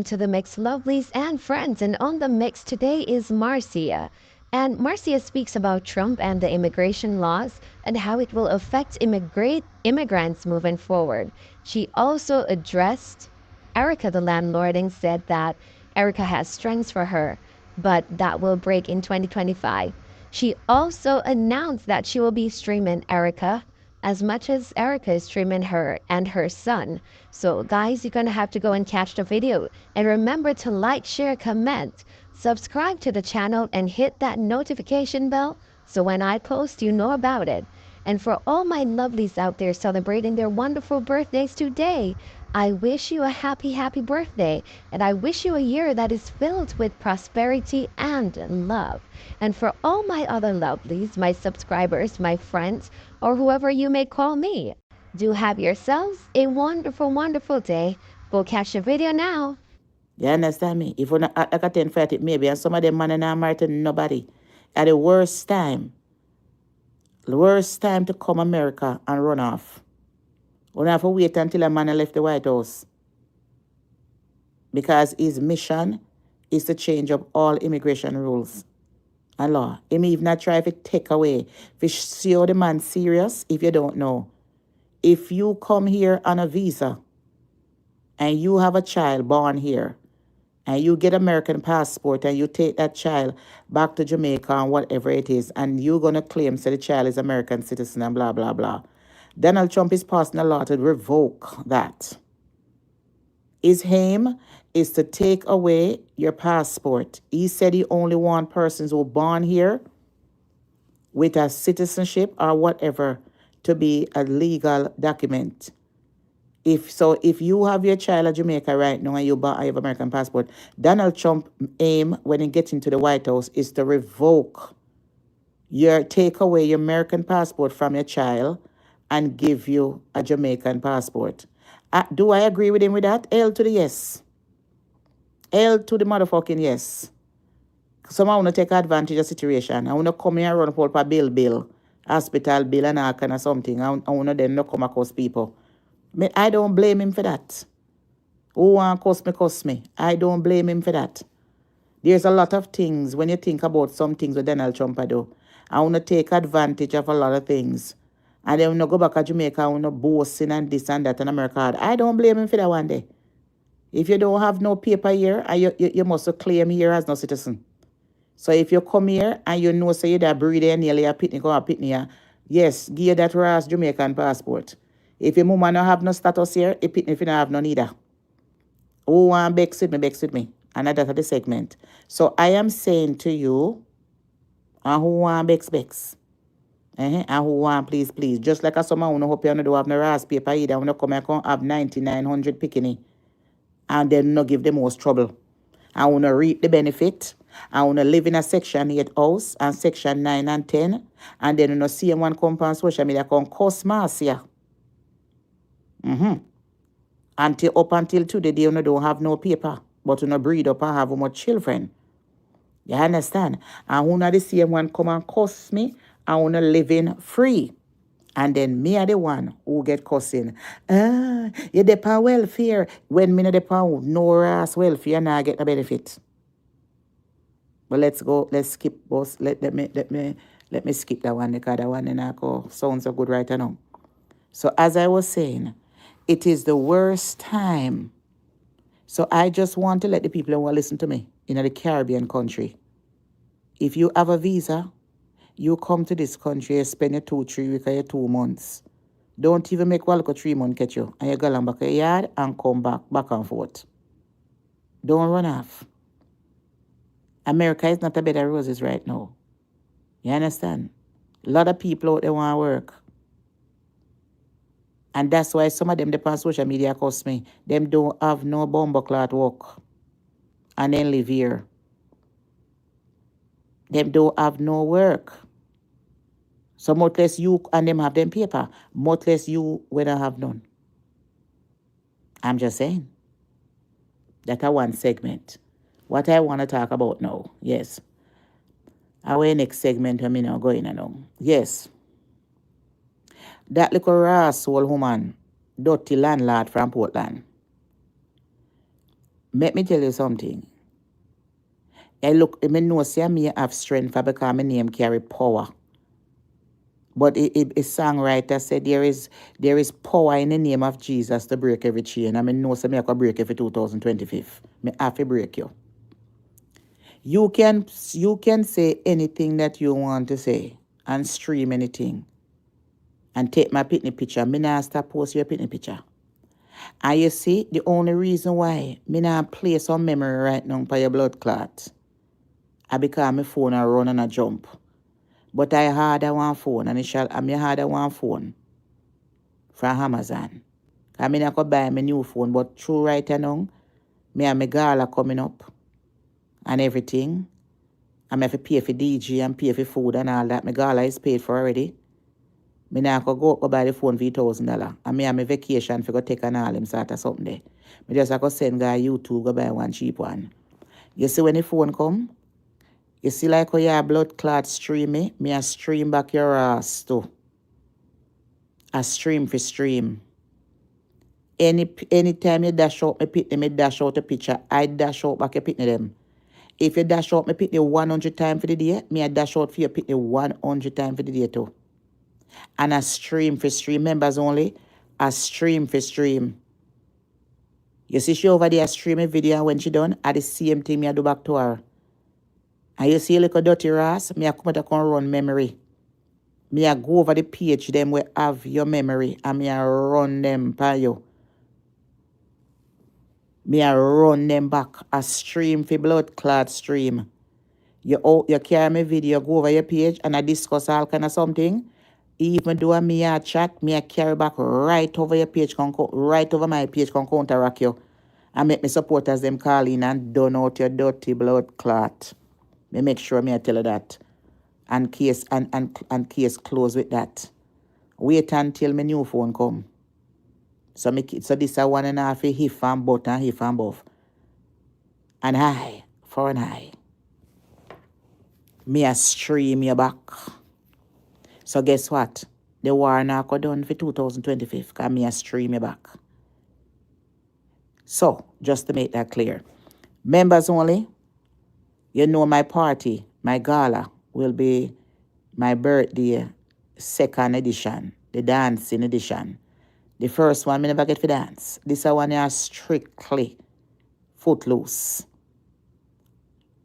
to the Mix Lovelies and friends. And on the mix today is Marcia. And Marcia speaks about Trump and the immigration laws and how it will affect immigrants moving forward. She also addressed Erica, the landlord, and said that Erica has strengths for her, but that will break in 2025. She also announced that she will be streaming Erica as much as Erica is streaming her and her son. So guys, you're gonna have to go and catch the video. And remember to like, share, comment, subscribe to the channel, and hit that notification bell so when I post, you know about it. And for all my lovelies out there celebrating their wonderful birthdays today, I wish you a happy, happy birthday. And I wish you a year that is filled with prosperity and love. And for all my other lovelies, my subscribers, my friends, or whoever you may call me, do have yourselves a wonderful, wonderful day. Go catch the video now. You understand me? If you not act like a 10 fight, it maybe, and some of them man are not married to nobody. At the worst time to come America and run off. We have to wait until a man left the White House. Because his mission is to change up all immigration rules and law. He may even not try to take away. If you see how the man serious, if you don't know. If you come here on a visa and you have a child born here and you get American passport and you take that child back to Jamaica and whatever it is, and you're going to claim that the child is American citizen and blah, blah, blah. Donald Trump is passing a law to revoke that. His aim is to take away your passport. He said he only wants persons who are born here with a citizenship or whatever to be a legal document. If you have your child at Jamaica right now and you have American passport, Donald Trump aim when he gets into the White House is to take away your American passport from your child and give you a Jamaican passport. Do I agree with him with that? L to the yes. L to the motherfucking yes. Someone want to take advantage of the situation. I want to come here and run up for bill, hospital bill and all kind of something. I want to then not come across people. I don't blame him for that. Who want to cost me? I don't blame him for that. There's a lot of things when you think about some things with Donald Trump do. I want to take advantage of a lot of things. And then when I go back to Jamaica, I want to boasting and this and that in America. I don't blame him for that one day. If you don't have no paper here, you must claim here as no citizen. So if you come here and you know say you're that breeder and nearly a pitney, yes, give you that raw Jamaican passport. If your mama don't have no status here, if you don't have none either. Who want bex with me. And that's the segment. So I am saying to you, and who want bex. And who want please. Just like a someone who hope you don't have no rass paper either. When you come and have 9,900 picking. And then not give them most trouble. I want to reap the benefit. I want to live in a Section 8 house and Section 9 and 10. And then you know, see one come on social media can cost Marcia. Until today, they don't have no paper. But you know, breed up and have much children. You understand? And when the same one come and cost me, I want to live in free. And then me are the one who get cussing. You depend welfare. When me no depend no ass welfare, and I get the benefit. But let's skip boss. Let me skip that one because that one and I go sounds so good right now. So as I was saying, it is the worst time. So I just want to let the people who listen to me in the Caribbean country. If you have a visa, you come to this country, you spend your 2-3 weeks or your 2 months. Don't even make 3 months catch you. And you go back a yard and come back and forth. Don't run off. America is not a bed of roses right now. You understand? A lot of people out there want to work. And that's why some of them on social media cost me. Them don't have no bumbleclot work. And then live here. Them don't have no work. So much less you and them have them paper. Much less you when I have none. I'm just saying. That's one segment. What I want to talk about now. Yes. Our next segment I mean going now. Yes. That little raw soul woman, dirty landlord from Portland. Let me tell you something. I look, I know say me have strength because my name carry power. But a songwriter said there is power in the name of Jesus to break every chain. I mean, no, say me I can break every 2025. Me have to break you. You can say anything that you want to say and stream anything and take my pitney picture. Me not stop post your pitney picture. And you see, the only reason why me not play some memory right now for your blood clot, I because my phone a run and a jump. But I had one phone and I had one phone from Amazon. I mean I could buy my new phone, but true right now, me and my gala coming up and everything. I have to pay for DJ and pay for food and all that. My gala is paid for already. Me now could go buy the phone for $1,000. And me have my vacation for go take an all them sort of something there. Me just go send guy YouTube go buy one cheap one. You see when the phone come, you see like how your blood clot stream me a stream back your ass too. A stream for stream. Anytime you dash out my pitney, me dash out a picture, I dash out back your pitney them. If you dash out my pitney 100 times for the day, me I dash out for your pitney 100 times for the day too. And a stream for stream members only, a stream for stream. You see she over there stream a video and when she done, at the same thing me I do back to her. And you see a little dirty ass, me I come out and run memory. Me I go over the page them where have your memory and me I run them by you. Me I run them back. A stream for blood clot stream. You carry me video, go over your page and I discuss all kind of something. Even though me a chat, me I carry back right over your page, right over my page, counteract you. And make me supporters them call in and done out your dirty blood clot. Me make sure me I tell you that. And case case close with that. Wait until my new phone come. So this a 1.5 hif and butt and hif and buff. And high, for an high. Me a stream your back. So guess what? The war now go done for 2025 because me a stream your back. So, just to make that clear. Members only, you know my party, my gala will be my birthday second edition, the dancing edition. The first one, me never get for dance. This one is strictly footloose.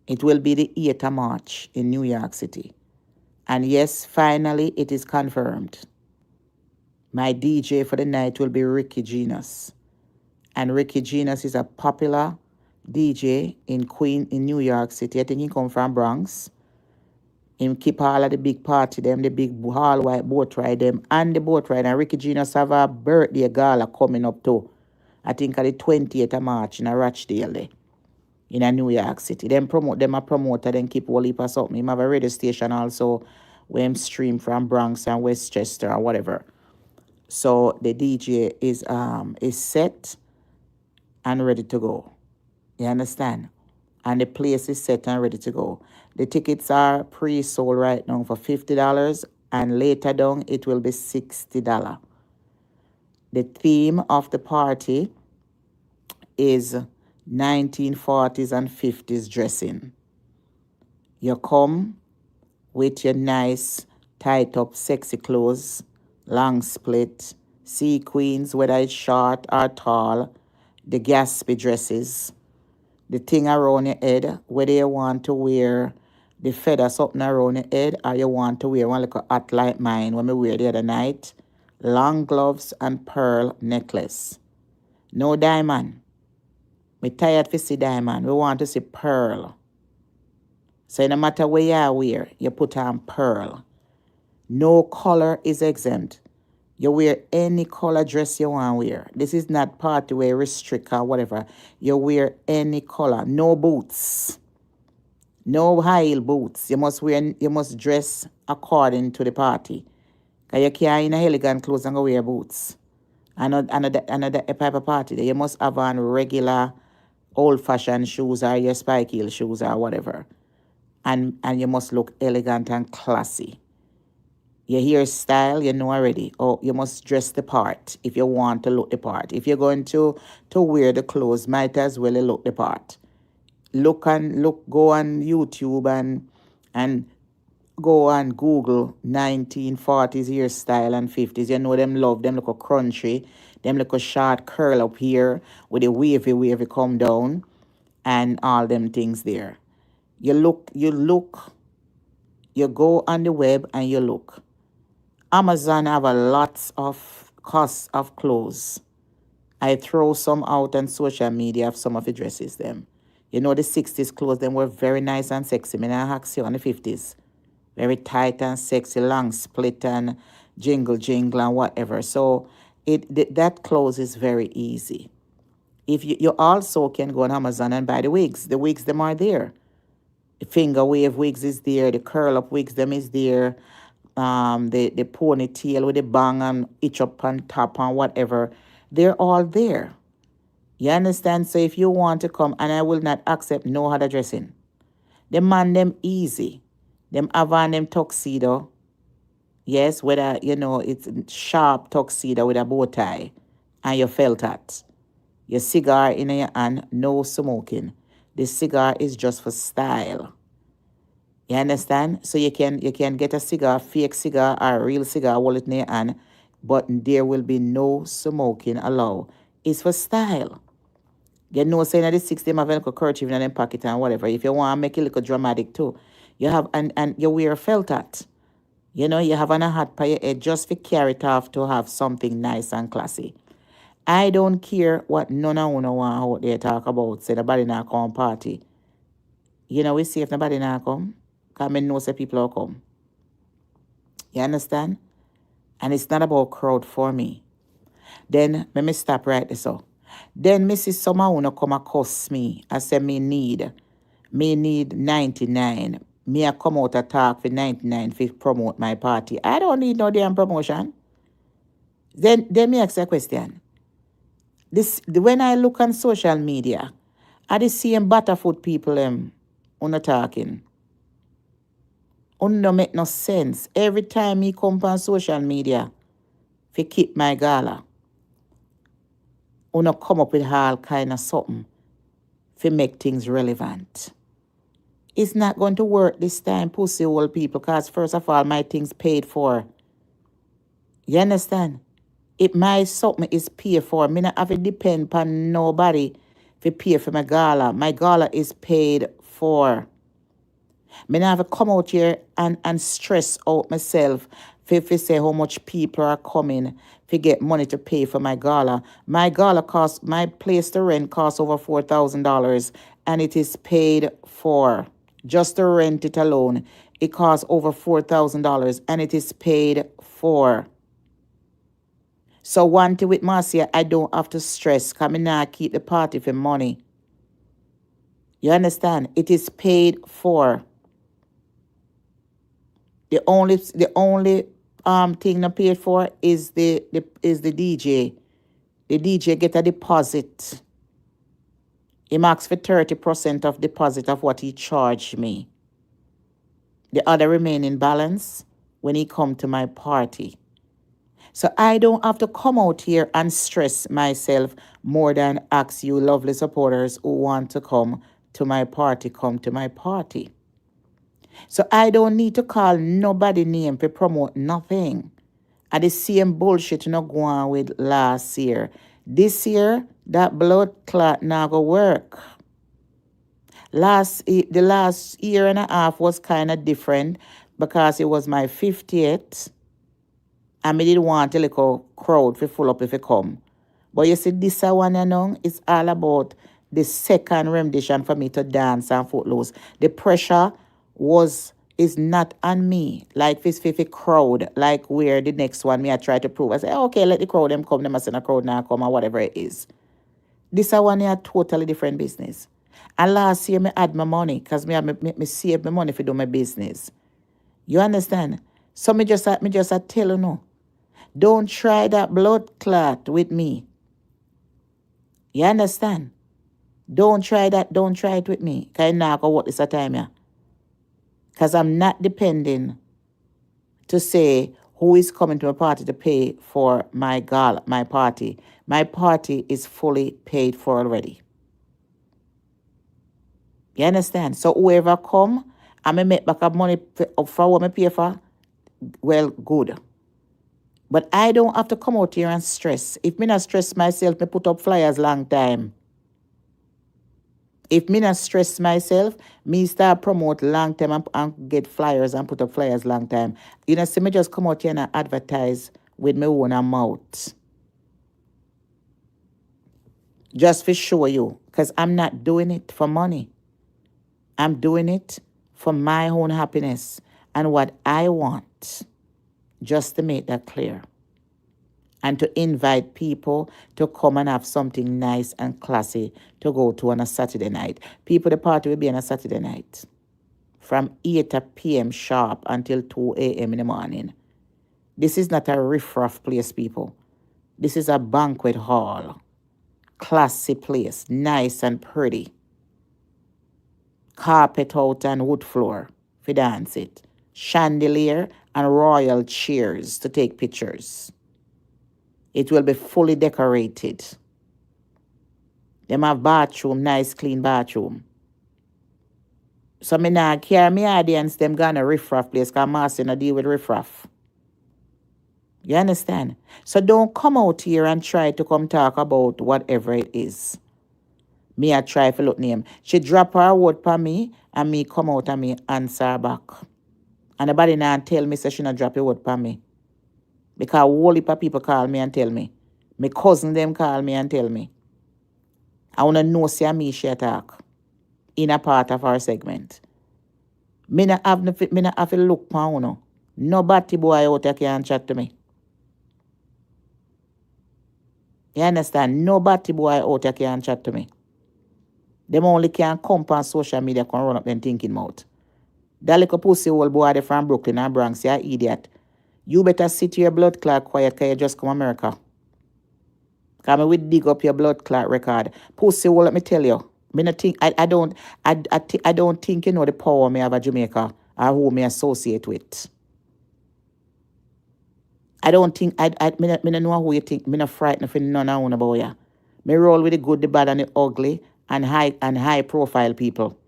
It will be the 8th of March in New York City. And yes, finally, it is confirmed. My DJ for the night will be Ricky Genus. And Ricky Genus is a popular DJ in New York City. I think he come from Bronx. Him keep all of the big party them, the big all white boat ride them, and the boat ride. And Ricky Genus have a birthday gala coming up too. I think at the 20th of March in a Rochdale there, in a New York City. Them a promoter, then keep all heap of something. Him have a radio station also where him stream from Bronx and Westchester or whatever. So the DJ is set and ready to go. You understand? And the place is set and ready to go. The tickets are pre-sold right now for $50 and later down it will be $60. The theme of the party is 1940s and 50s dressing. You come with your nice, tight up, sexy clothes, long split, sequins, whether it's short or tall, the Gatsby dresses, the thing around your head, whether you want to wear the feather something around your head or you want to wear one like a hat like mine when we wear the other night, long gloves and pearl necklace. No diamond. We tired to see diamond. We want to see pearl. So no matter where you wear, you put on pearl. No color is exempt. You wear any color dress you want to wear. This is not party wear restrict or whatever. You wear any color. No boots. No high heel boots. You must dress according to the party. Because you can't in a elegant clothes and go wear boots. Another type of party. You must have on regular old-fashioned shoes or your spike heel shoes or whatever. And you must look elegant and classy. Your hairstyle, you know already. Oh, you must dress the part if you want to look the part. If you're going to wear the clothes, might as well look the part. Go on YouTube and go on Google 1940s hairstyle and 50s. You know them love them look a crunchy, them look a short curl up here with a wavy come down and all them things there. You go on the web and you look. Amazon have a lots of costs of clothes. I throw some out on social media of some of the dresses them. You know the 60s clothes them were very nice and sexy. Me I ask you on the 50s. Very tight and sexy, long split and jingle and whatever. So that clothes is very easy. If you also can go on Amazon and buy the wigs. The wigs them are there. The finger wave wigs is there. The curl up wigs them is there. The ponytail with the bang and itch up on top and whatever. They're all there. You understand? So if you want to come, and I will not accept no other dressing. The man them easy. Them have on them tuxedo. Yes, whether it's sharp tuxedo with a bow tie and your felt hat. Your cigar in your hand, no smoking. The cigar is just for style. You understand? So you can get a cigar, fake cigar or a real cigar, hold it in your hand, but there will be no smoking allowed. It's for style. You know, saying that the 60 have a little kerchief in them pocket and whatever. If you want to make it look dramatic too, you have and you wear a felt hat. You know, you have on a hat by your head just to carry it off to have something nice and classy. I don't care what none of you want out there talk about. Say nobody not come party. You know, we see if nobody not come. Because I know say people will come. You understand? And it's not about crowd for me. Then let me stop right there so. Then Mrs. Someone come across me. I say me need 99. Me a come out a talk for 99 to promote my party. I don't need no damn promotion. Then me ask a question. When I look on social media, I the same Butterfoot people on talking. No make no sense. Every time me come on social media, fi keep my gala. Come up with all kind of something fi make things relevant. It's not going to work this time, pussy old people, because first of all, my things paid for. You understand? If my something is paid for, me not have to depend upon nobody to pay for my gala. My gala is paid for. Me not have to come out here and stress out myself if say how much people are coming to get money to pay for my gala. My gala costs, my place to rent costs over $4,000 and it is paid for. Just to rent it alone, it costs over $4,000 and it is paid for. So one thing with Marcia, I don't have to stress because I now keep the party for money. You understand? It is paid for. The only thing not paid for is the DJ. The DJ get a deposit. He asks for 30% of deposit of what he charged me. The other remaining balance when he come to my party. So I don't have to come out here and stress myself more than ask you lovely supporters who want to come to my party, come to my party. So I don't need to call nobody name to promote nothing. And the same bullshit not go on with last year. This year, that blood clot now go work. The last year and a half was kind of different because it was my 50th. And I didn't want a little crowd to full up if it come. But you see, this one, it's all about the second rendition for me to dance and footloose. The pressure is not on me. Like this 50 crowd, like where the next one me I try to prove. I say, okay, let the crowd them come, them I send a crowd now come or whatever it is. This one a totally different business. And last year me add my money because me save my money to do my business. You understand? So me just tell you no. Don't try that blood clot with me. You understand? Don't try that. Don't try it with me. Because I not go work this time, yeah. Because I'm not depending to say who is coming to my party to pay for my gala, my party. My party is fully paid for already. You understand? So whoever come, I may make back up money for what I pay for. Well, good. But I don't have to come out here and stress. If me not stress myself, me put up flyers long time. If me not stress myself, me start promote long time and get flyers and put up flyers long time. You know, see me just come out here and advertise with my own mouth. Just for show you. Because I'm not doing it for money. I'm doing it for my own happiness and what I want. Just to make that clear. And to invite people to come and have something nice and classy to go to on a Saturday night. People, the party will be on a Saturday night. From 8 p.m. sharp until 2 a.m. in the morning. This is not a riff-raff place, people. This is a banquet hall. Classy place. Nice and pretty. Carpet out and wood floor. For dance it. Chandelier and royal chairs to take pictures. It will be fully decorated. Them have bathroom, nice clean bathroom. So me not carry me audience them gonna riff-raff place because Marcia no deal with riff-raff. You understand? So don't come out here and try to come talk about whatever it is. Me I try to look name. She drop her word for me and me come out and me answer back. And nobody now tell me say she not drop a word for me. Because a whole heap of people call me and tell me. My cousin them call me and tell me. I want to know see me she talk. In a part of our segment. Me not have to look for you. Nobody boy out there can chat to me. You understand? Nobody boy out there can chat to me. Them only can come on social media can run up them thinking mouth. That little pussy old boy from Brooklyn and Bronx, you idiot. You better sit your blood clot quiet because you just come America. Because I will dig up your blood clot record. Pussy, well, let me tell you. I don't think you know the power me have a Jamaica or who me associate with. I don't think, I don't know who you think. Me not frightened for none of you about you. Me roll with the good, the bad, and the ugly and high profile people.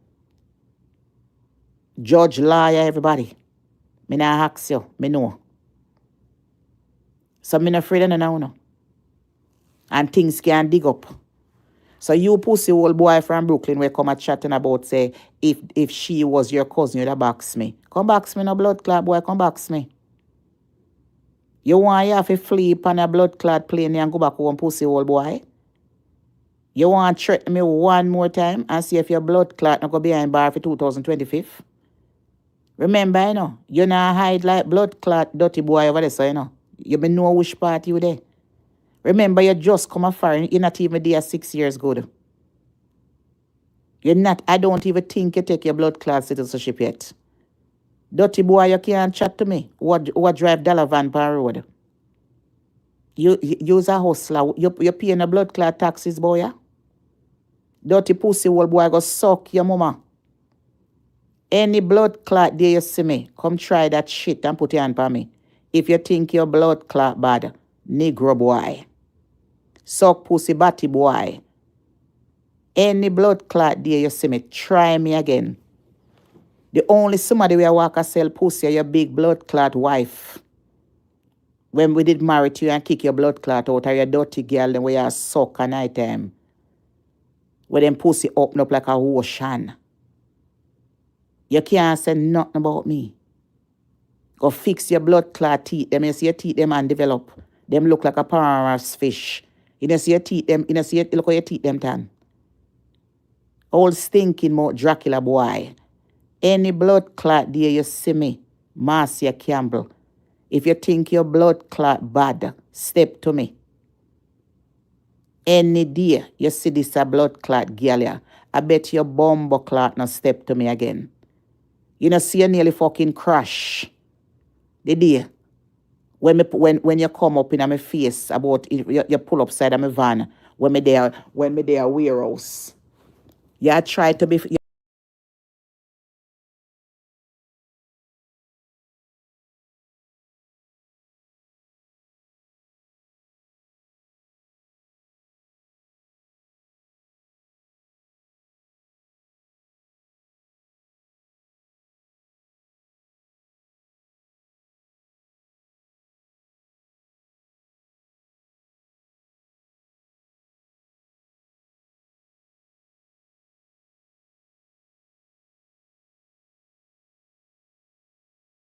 Judge, lawyer, everybody. Me not ask you. Me know. So me not afraid of none of you. And things can dig up. So you pussy old boy from Brooklyn will come and chatting about say if she was your cousin, you'd box me. Come box me no blood clot boy, come box me. You want you have to flee on a blood clot plane and go back home pussy old boy? You want to threaten me one more time and see if your blood clot not go behind bar for 2025? Remember, you know, you not hide like blood clot dirty boy over there, so you know. You be know which part you there. Remember, you just come afar. You're not even there 6 years good. You're not, I don't even think you take your blood clot citizenship yet. Dirty boy, you can't chat to me. What drive dollar van per road? You's a hustler. You paying a blood clot taxes, boy, yeah? Dirty pussy old boy go suck your mama. Any blood clot there you see me, come try that shit and put your hand on me. If you think your blood clot bad, Negro boy. Suck pussy batty boy. Any blood clot there you see me, try me again. The only somebody we walk a sell pussy your big blood clot wife. When we did marry to you and kick your blood clot out of your dirty girl, then we are suck a night time. Where them pussy open up like a ocean. You can't say nothing about me. Go fix your blood clot teeth. Them you see your teeth them and develop. Them look like a paramour's fish. You know see your teeth them, you know see look how your teeth them tan. Old stinking mouth Dracula boy. Any blood clot there you see me, Marcia Campbell. If you think your blood clot bad, step to me. Any day you see this a blood clot girl, I bet your bumbo clot no step to me again. You know see you nearly fucking crash. The day when you come up in my face about you pull up side of my van when me there warehouse. You try to be